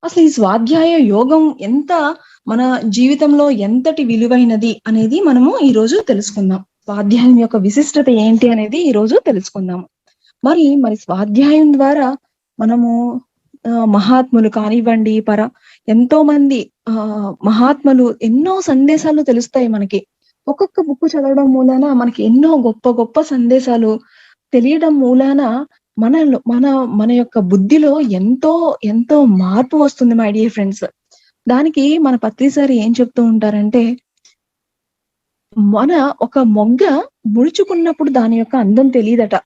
అసలు ఈ స్వాధ్యాయ యోగం ఎంత మన జీవితంలో ఎంతటి విలువైనది అనేది మనము ఈ రోజు తెలుసుకుందాం. స్వాధ్యాయం యొక్క విశిష్టత ఏంటి అనేది ఈ రోజు తెలుసుకుందాం. మరి స్వాధ్యాయం ద్వారా మనము మహాత్ములు కానివ్వండి, ఎంతో మంది మహాత్ములు ఎన్నో సందేశాలు తెలుస్తాయి మనకి. ఒక్కొక్క బుక్ చదవడం మూలాన మనకి ఎన్నో గొప్ప గొప్ప సందేశాలు తెలియడం మూలాన మనలో మన యొక్క బుద్ధిలో ఎంతో ఎంతో మార్పు వస్తుంది మై డియర్ ఫ్రెండ్స్. దానికి మన పత్రి సార్ ఏం చెప్తూ ఉంటారంటే, ఒక మొగ్గ ముడుచుకున్నప్పుడు దాని యొక్క అందం తెలియదట,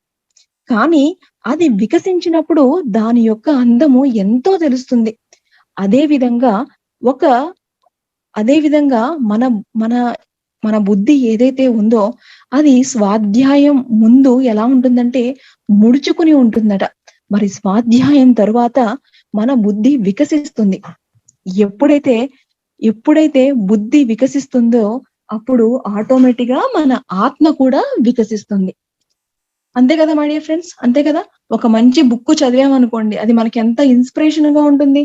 కానీ అది వికసించినప్పుడు దాని యొక్క అందము ఎంతో తెలుస్తుంది. అదే విధంగా మన మన మన బుద్ధి ఏదైతే ఉందో అది స్వాధ్యాయం ముందు ఎలా ఉంటుందంటే ముడుచుకుని ఉంటుందట. మరి స్వాధ్యాయం తరువాత మన బుద్ధి వికసిస్తుంది. ఎప్పుడైతే బుద్ధి వికసిస్తుందో అప్పుడు ఆటోమేటిక్ గా మన ఆత్మ కూడా వికసిస్తుంది. అంతే కదా మై డియర్ ఫ్రెండ్స్, అంతే కదా. ఒక మంచి బుక్ చదివామనుకోండి, అది మనకి ఎంత ఇన్స్పిరేషన్ గా ఉంటుంది.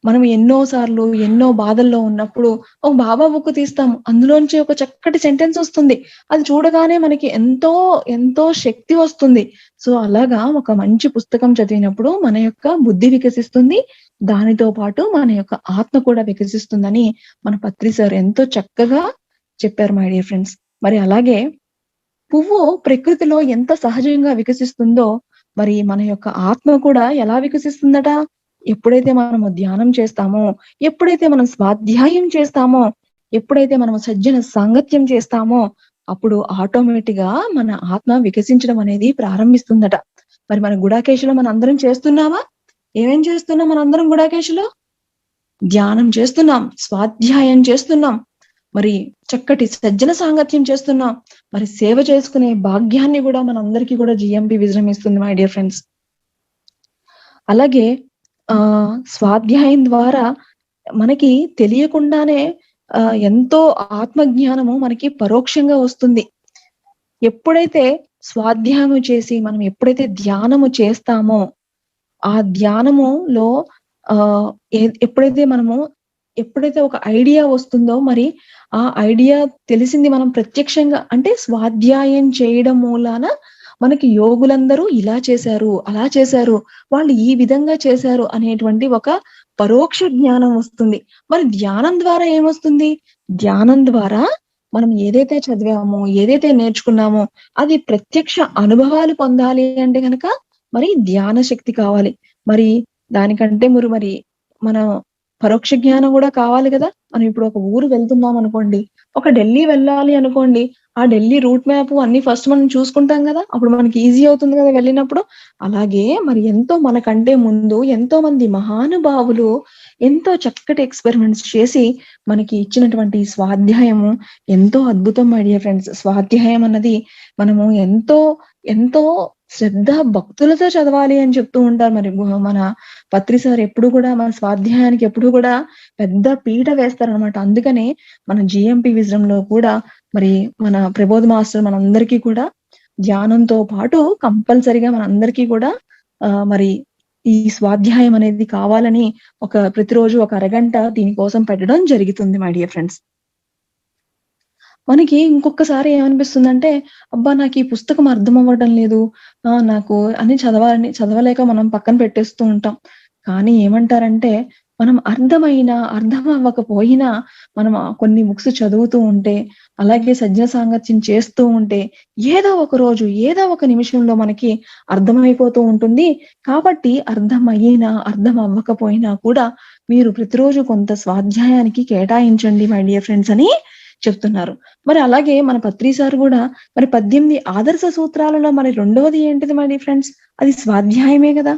మనం ఎన్నో బాధల్లో ఉన్నప్పుడు ఒక బాబా బుక్ తీస్తాము, అందులోంచి ఒక చక్కటి సెంటెన్స్ వస్తుంది, అది చూడగానే మనకి ఎంతో ఎంతో శక్తి వస్తుంది. సో అలాగా ఒక మంచి పుస్తకం చదివినప్పుడు మన యొక్క బుద్ధి వికసిస్తుంది, దానితో పాటు మన యొక్క ఆత్మ కూడా వికసిస్తుందని మన పత్రి సార్ ఎంతో చక్కగా చెప్పారు మై డియర్ ఫ్రెండ్స్. మరి అలాగే పువ్వు ప్రకృతిలో ఎంత సహజంగా వికసిస్తుందో మరి మన యొక్క ఆత్మ కూడా ఎలా వికసిస్తుందట. ఎప్పుడైతే మనము ధ్యానం చేస్తామో, ఎప్పుడైతే మనం స్వాధ్యాయం చేస్తామో, ఎప్పుడైతే మనం సజ్జన సాంగత్యం చేస్తామో అప్పుడు ఆటోమేటిక్ గా మన ఆత్మ వికసించడం అనేది ప్రారంభిస్తుందట. మరి మన గుడాకేశలో మన అందరం చేస్తున్నామా? ఏమేం చేస్తున్నాం? మనందరం గుడాకేశలో ధ్యానం చేస్తున్నాం, స్వాధ్యాయం చేస్తున్నాం, మరి చక్కటి సజ్జన సాంగత్యం చేస్తున్నాం, మరి సేవ చేసుకునే భాగ్యాన్ని కూడా మనందరికీ కూడా జిఎంపి విజృంభిస్తుంది మై డియర్ ఫ్రెండ్స్. అలాగే స్వాధ్యాయం ద్వారా మనకి తెలియకుండానే ఎంతో ఆత్మజ్ఞానము మనకి పరోక్షంగా వస్తుంది. ఎప్పుడైతే స్వాధ్యాయము చేసి మనం ఎప్పుడైతే ధ్యానము చేస్తామో ఆ ధ్యానములో ఎప్పుడైతే ఒక ఐడియా వస్తుందో మరి ఆ ఐడియా తెలిసింది మనం ప్రత్యక్షంగా, అంటే స్వాధ్యాయం చేయడం మూలాన మనకి యోగులందరూ ఇలా చేశారు, అలా చేశారు, వాళ్ళు ఈ విధంగా చేశారు అనేటువంటి ఒక పరోక్ష జ్ఞానం వస్తుంది. మరి ధ్యానం ద్వారా ఏమొస్తుంది? ధ్యానం ద్వారా మనం ఏదైతే చదివామో, ఏదైతే నేర్చుకున్నామో అది ప్రత్యక్ష అనుభవాలు పొందాలి అంటే కనుక మరి ధ్యాన శక్తి కావాలి. మరి దానికంటే మరి మన పరోక్ష జ్ఞానం కూడా కావాలి కదా. మనం ఇప్పుడు ఒక ఊరు వెళ్తున్నాం అనుకోండి, ఒక ఢిల్లీ వెళ్ళాలి అనుకోండి, ఆ ఢిల్లీ రూట్ మ్యాప్ అన్ని ఫస్ట్ మనం చూసుకుంటాం కదా, అప్పుడు మనకి ఈజీ అవుతుంది కదా వెళ్ళినప్పుడు. అలాగే మరి మనకంటే ముందు ఎంతో మంది మహానుభావులు ఎంతో చక్కటి ఎక్స్పెరిమెంట్స్ చేసి మనకి ఇచ్చినటువంటి స్వాధ్యాయము ఎంతో అద్భుతం మై డియర్ ఫ్రెండ్స్. స్వాధ్యాయం అన్నది మనము ఎంతో ఎంతో శ్రద్ధ భక్తులతో చదవాలి అని చెప్తూ ఉంటారు. మరి మన పత్రి సార్ ఎప్పుడు కూడా మన స్వాధ్యాయానికి ఎప్పుడు కూడా పెద్ద పీట వేస్తారనమాట. అందుకనే మన జిఎంపి విజడంలో కూడా మరి మన ప్రబోధ్ మాస్టర్ మనందరికీ కూడా ధ్యానంతో పాటు కంపల్సరిగా మనందరికీ కూడా మరి ఈ స్వాధ్యాయం అనేది కావాలని ప్రతిరోజు ఒక అరగంట దీనికోసం పెట్టడం జరుగుతుంది మై డియర్ ఫ్రెండ్స్. మనకి ఇంకొకసారి ఏమనిపిస్తుందంటే, అబ్బా నాకు ఈ పుస్తకం అర్థం అవ్వడం లేదు, నాకు అని చదవలేక మనం పక్కన పెట్టేస్తూ ఉంటాం. కానీ ఏమంటారంటే, మనం అర్థం అవ్వకపోయినా మనం కొన్ని బుక్స్ చదువుతూ ఉంటే, అలాగే సజ్జన సాంగత్యం చేస్తూ ఉంటే ఏదో ఒక రోజు ఏదో ఒక నిమిషంలో మనకి అర్థమైపోతూ ఉంటుంది. కాబట్టి అర్థం అవ్వకపోయినా కూడా మీరు ప్రతిరోజు కొంత స్వాధ్యాయానికి కేటాయించండి మై డియర్ ఫ్రెండ్స్ అని చెప్తున్నారు. మరి అలాగే మన పత్రి సార్ కూడా మరి 18 ఆదర్శ సూత్రాలలో మరి రెండవది ఏంటిది మై డియర్ ఫ్రెండ్స్? అది స్వాధ్యాయమే కదా.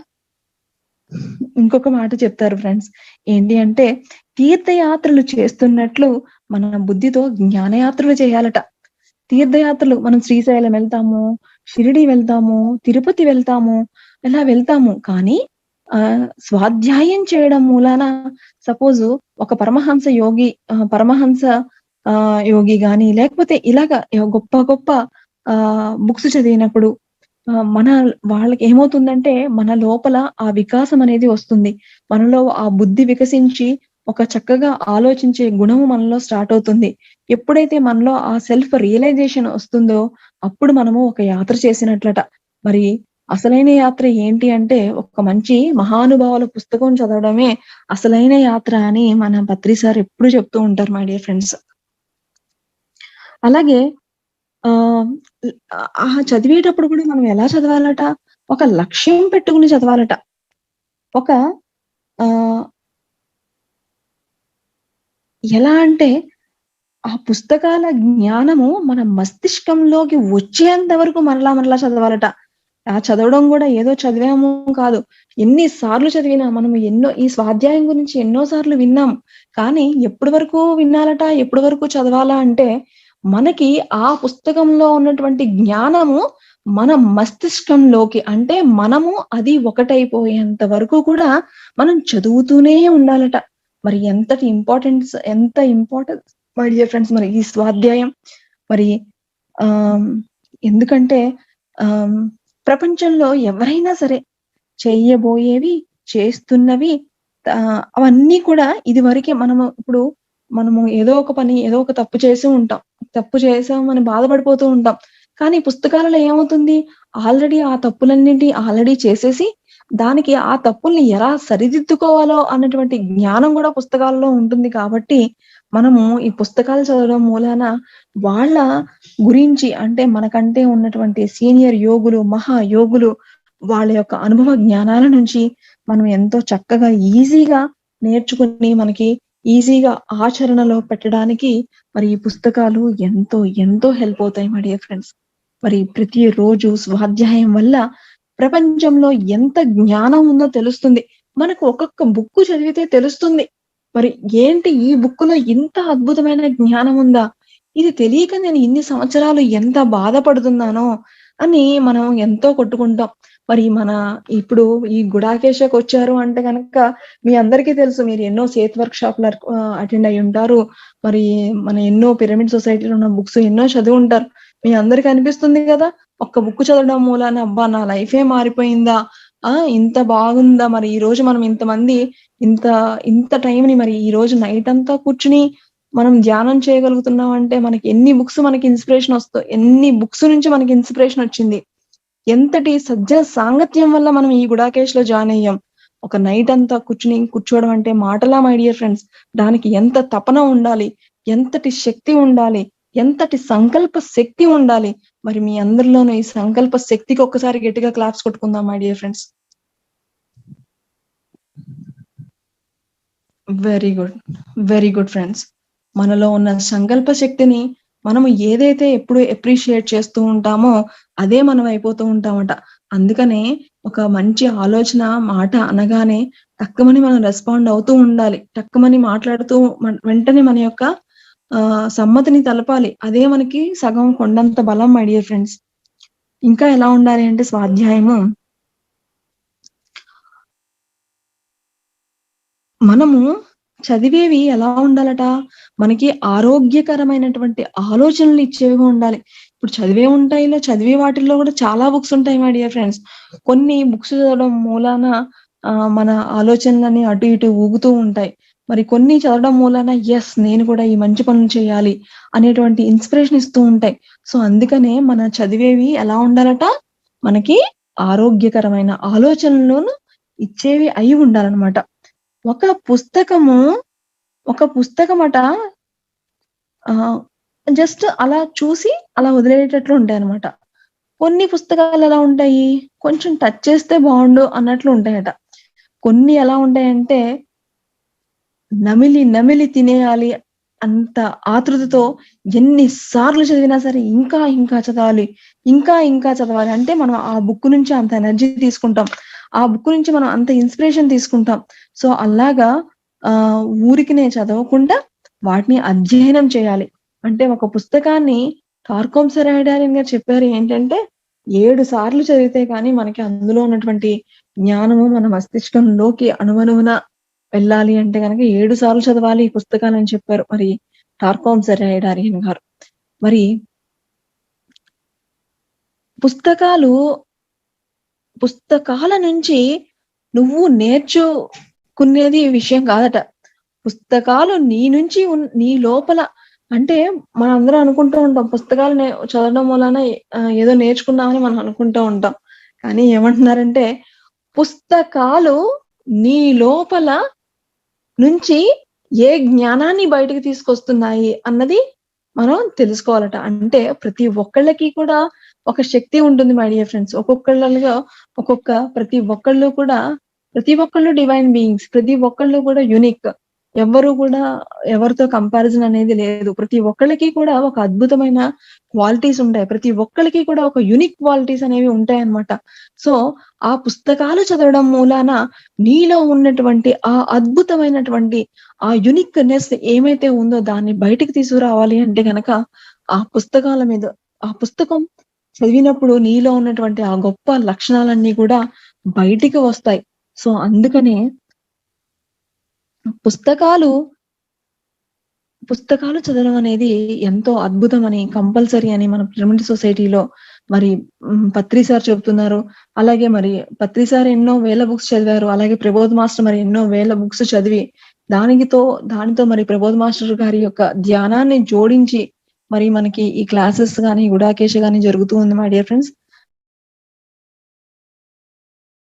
ఇంకొక మాట చెప్తారు ఫ్రెండ్స్, ఏంటి అంటే తీర్థయాత్రలు చేస్తున్నట్లు మన బుద్ధితో జ్ఞానయాత్రలు చేయాలట. తీర్థయాత్రలు మనం శ్రీశైలం వెళ్తాము, షిరిడి వెళ్తాము, తిరుపతి వెళ్తాము, ఇలా వెళ్తాము. కానీ స్వాధ్యాయం చేయడం మూలాన సపోజ్ ఒక పరమహంస యోగి గాని, లేకపోతే ఇలాగా గొప్ప గొప్ప బుక్స్ చదివినప్పుడు, మన వాళ్ళకి ఏమవుతుందంటే మన లోపల ఆ వికాసం అనేది వస్తుంది. మనలో ఆ బుద్ధి వికసించి ఒక చక్కగా ఆలోచించే గుణము మనలో స్టార్ట్ అవుతుంది. ఎప్పుడైతే మనలో ఆ సెల్ఫ్ రియలైజేషన్ వస్తుందో అప్పుడు మనము ఒక యాత్ర చేసినట్లట. మరి అసలైన యాత్ర ఏంటి అంటే ఒక మంచి మహానుభావుల పుస్తకం చదవడమే అసలైన యాత్ర అని మన పత్రి సార్ ఎప్పుడు చెప్తూ ఉంటారు మై డియర్ ఫ్రెండ్స్. అలాగే ఆహ్, చదివేటప్పుడు కూడా మనం ఎలా చదవాలట? ఒక లక్ష్యం పెట్టుకొని చదవాలట. ఒక ఆహ్, ఎలా అంటే ఆ పుస్తకాల జ్ఞానము మన మస్తిష్కంలోకి వచ్చేంత వరకు మరలా మరలా చదవాలట. ఆ చదవడం గూడా ఏదో చదివాము కాదు. ఎన్ని సార్లు చదివినా మనము ఈ స్వాధ్యాయం గురించి ఎన్నో సార్లు విన్నాం. కానీ ఎప్పటి వరకు వినాలట? ఎప్పటి వరకు చదవాలా అంటే, మనకి ఆ పుస్తకంలో ఉన్నటువంటి జ్ఞానము మన మస్తిష్కంలోకి అంటే మనము అది ఒకటైపోయేంత వరకు కూడా మనం చదువుతూనే ఉండాలట. మరి ఎంత ఇంపార్టెన్స్ మై డియర్ ఫ్రెండ్స్ మరి ఈ స్వాధ్యాయం. మరి ఆహ్, ఎందుకంటే ఆహ్, ప్రపంచంలో ఎవరైనా సరే చెయ్యబోయేవి, చేస్తున్నవి అవన్నీ కూడా ఇదివరకే మనము ఏదో ఒక పని, ఏదో ఒక తప్పు చేసి ఉంటాం. తప్పు చేశామని బాధపడిపోతూ ఉంటాం. కానీ పుస్తకాలలో ఏమవుతుంది? ఆల్రెడీ చేసేసి, దానికి ఆ తప్పుల్ని ఎలా సరిదిద్దుకోవాలో అన్నటువంటి జ్ఞానం గూడా పుస్తకాల్లో ఉంటుంది కాబట్టి, మనము ఈ పుస్తకాలు చదవడం మూలాన వాళ్ళ గురించి అంటే మనకంటే ఉన్నటువంటి సీనియర్ యోగులు, మహాయోగులు వాళ్ళ యొక్క అనుభవ జ్ఞానాల నుంచి మనం ఎంతో చక్కగా ఈజీగా నేర్చుకుని మనకి ఈజీగా ఆచరణలో పెట్టడానికి మరి ఈ పుస్తకాలు ఎంతో హెల్ప్ అవుతాయి మై డియర్ ఫ్రెండ్స్. మరి ప్రతిరోజు స్వాధ్యాయం వల్ల ప్రపంచంలో ఎంత జ్ఞానం ఉందో తెలుస్తుంది. మనకు ఒక్కొక్క బుక్కు చదివితే తెలుస్తుంది. మరి ఏంటి ఈ బుక్కులో ఇంత అద్భుతమైన జ్ఞానం ఉందా? ఇది తెలియక నేను ఇన్ని సంవత్సరాలు ఎంత బాధపడుతున్నానో అని మనం ఎంతో కొట్టుకుంటాం. మరి ఇప్పుడు ఈ గుడాకేశకొచ్చారు అంటే గనక మీ అందరికీ తెలుసు. మీరు ఎన్నో సేత్ వర్క్‌షాప్‌లు అటెండ్ అయ్యుంటారు. మరి మన ఎన్నో పిరమిడ్ సొసైటీలో ఉన్న బుక్స్ ఎన్నో చదివుంటారు. మీ అందరికి అనిపిస్తుంది గదా! ఒక్క బుక్ చదవడం మూలాన అబ్బా! నా లైఫే మారిపోయిందా? ఇంత బాగుందా? మరి ఈరోజు మనం ఇంత ఇంత టైంని మరి ఈరోజు నైట్ అంతా కూర్చొని మనం ధ్యానం చేయగలుగుతున్నామంటే ఎన్ని బుక్స్ నుంచి మనకి ఇన్‌స్పిరేషన్ వచ్చింది. ఎంతటి సజ్జన సాంగత్యం వల్ల మనం ఈ గుడాకేష్‌లో జాయిన్ అయ్యాం. ఒక నైట్ అంతా కూర్చోవడం అంటే మాటలా మై డియర్ ఫ్రెండ్స్. దానికి ఎంత తపన ఉండాలి, ఎంతటి శక్తి ఉండాలి, ఎంతటి సంకల్ప శక్తి ఉండాలి. మరి మీ అందరిలోనూ ఈ సంకల్ప శక్తికి ఒక్కసారి గట్టిగా క్లాప్స్ కొట్టుకుందాం my dear friends. Very good. Very good friends. మనలో ఉన్న సంకల్ప శక్తిని మనము ఏదైతే ఎప్పుడు అప్రిషియేట్ చేస్తూ ఉంటామో, అదే మనం అయిపోతూ ఉంటామట. అందుకనే ఒక మంచి ఆలోచన, మాట అనగానే టక్కుమని మనం రెస్పాండ్ అవుతూ ఉండాలి. టక్కుమని మాట్లాడుతూ వెంటనే మన యొక్క సమ్మతిని తెలపాలి. అదే మనకి సగం కొండంత బలం మై డియర్ ఫ్రెండ్స్. ఇంకా ఎలా ఉండాలి అంటే స్వాధ్యాయము మనము చదివేవి ఎలా ఉండాలట? మనకి ఆరోగ్యకరమైనటువంటి ఆలోచనలు ఇచ్చేవిగా ఉండాలి. ఇప్పుడు చదివే వాటిల్లో గూడా చాలా బుక్స్ ఉంటాయి మై డియర్ ఫ్రెండ్స్. కొన్ని బుక్స్ చదవడం మూలాన మన ఆలోచనలన్నీ అటు ఇటు ఊగుతూ ఉంటాయి. మరి కొన్ని చదవడం మూలాన నేను కూడా ఈ మంచి పనులు చేయాలి అనేటువంటి ఇన్‌స్పిరేషన్ ఇస్తూ ఉంటాయి. సో, అందుకనే మన చదివేవి ఎలా ఉండాలట? మనకి ఆరోగ్యకరమైన ఆలోచనలను ఇచ్చేవి అయి ఉండాలనమాట. ఒక పుస్తకము, ఒక పుస్తకమట ఆహ్, జస్ట్ అలా చూసి అలా వదిలేటట్లు ఉంటాయన్నమాట. కొన్ని పుస్తకాలెలా ఉంటాయి, కొంచెం టచ్ చేస్తే బావుండు అన్నట్లు ఉంటాయట. కొన్ని ఎలా ఉంటాయంటే, నమిలి తినేయాలి అంత ఆతృతతో ఎన్ని సార్లు చదివినా సరే ఇంకా చదవాలి. ఇంకా చదవాలి. అంటే మనం ఆ బుక్ నుంచి అంత ఎనర్జీ తీసుకుంటాం. ఆ బుక్ నుంచి మనం అంత ఇన్‌స్పిరేషన్ తీసుకుంటాం. సో, అలాగా ఊరికినే చదవకుండా వాటిని అధ్యయనం చేయాలి. అంటే ఒక పుస్తకాన్ని టార్కోమ్ గారు చెప్పారు ఏంటంటే, 7 సార్లు చదివితే కానీ మనకి అందులో ఉన్నటువంటి జ్ఞానము మన మస్తిష్కంలోకి అణువణువున వెళ్ళాలి అంటే గనక 7 సార్లు చదవాలి ఈ పుస్తకాలని చెప్పారు. మరి టార్కోమ్ గారు. మరి పుస్తకాలు పుస్తకాల నుంచి నువ్వు నేర్చుకునేది విషయం కాదట. పుస్తకాలు నీ నుంచి నీ లోపల, అంటే మనందరం అనుకుంటూ ఉంటాం పుస్తకాలు చదవడం వలన ఏదో నేర్చుకున్నామని మనం అనుకుంటూ ఉంటాం. కానీ ఏమంటున్నారంటే పుస్తకాలు నీ లోపల నుంచి ఏ జ్ఞానాన్ని బయటకు తీసుకొస్తున్నాయి అన్నది మనం తెలుసుకోవాలట. అంటే ప్రతి ఒక్కళ్ళకి కూడా ఒక శక్తి ఉంటుంది మై డియర్ ఫ్రెండ్స్. ప్రతి ఒక్కళ్ళు డివైన్ బీయింగ్స్, ప్రతి ఒక్కళ్ళు కూడా యూనిక్. ఎవ్వరు కూడా ఎవరితో కంపారిజన్ అనేది లేదు. ప్రతి ఒక్కళ్ళకి కూడా ఒక అద్భుతమైన క్వాలిటీస్ ఉంటాయి. ప్రతి ఒక్కళ్ళకి కూడా ఒక యూనిక్ క్వాలిటీస్ అనేవి ఉంటాయన్నమాట. సో ఆ పుస్తకాలు చదవడం మూలాన నీలో ఉన్నటువంటి ఆ అద్భుతమైనటువంటి ఆ యూనిక్‌నెస్ ఏమైతే ఉందో దాన్ని బయటికి తీసుకురావాలి అంటే గనక ఆ పుస్తకం చదివినప్పుడు నీలో ఉన్నటువంటి ఆ గొప్ప లక్షణాలన్నీ కూడా బయటికి వస్తాయి. సో అందుకనే పుస్తకాలు చదవడం అనేది ఎంతో అద్భుతమని, కంపల్సరీ అని మన పిరమిడ్ సొసైటీలో మరి పత్రి సార్ చెబుతున్నారు. అలాగే మరి పత్రి సార్ ఎన్నో వేల బుక్స్ చదివారు. అలాగే ప్రబోధ్ మాస్టర్ మరి ఎన్నో వేల బుక్స్ చదివి దానితో మరి ప్రబోధ్ మాస్టర్ గారి యొక్క ధ్యానాన్ని జోడించి మరి మనకి ఈ క్లాసెస్ గాని, గుడాకేశ గాని జరుగుతూ ఉంది మై డియర్ ఫ్రెండ్స్.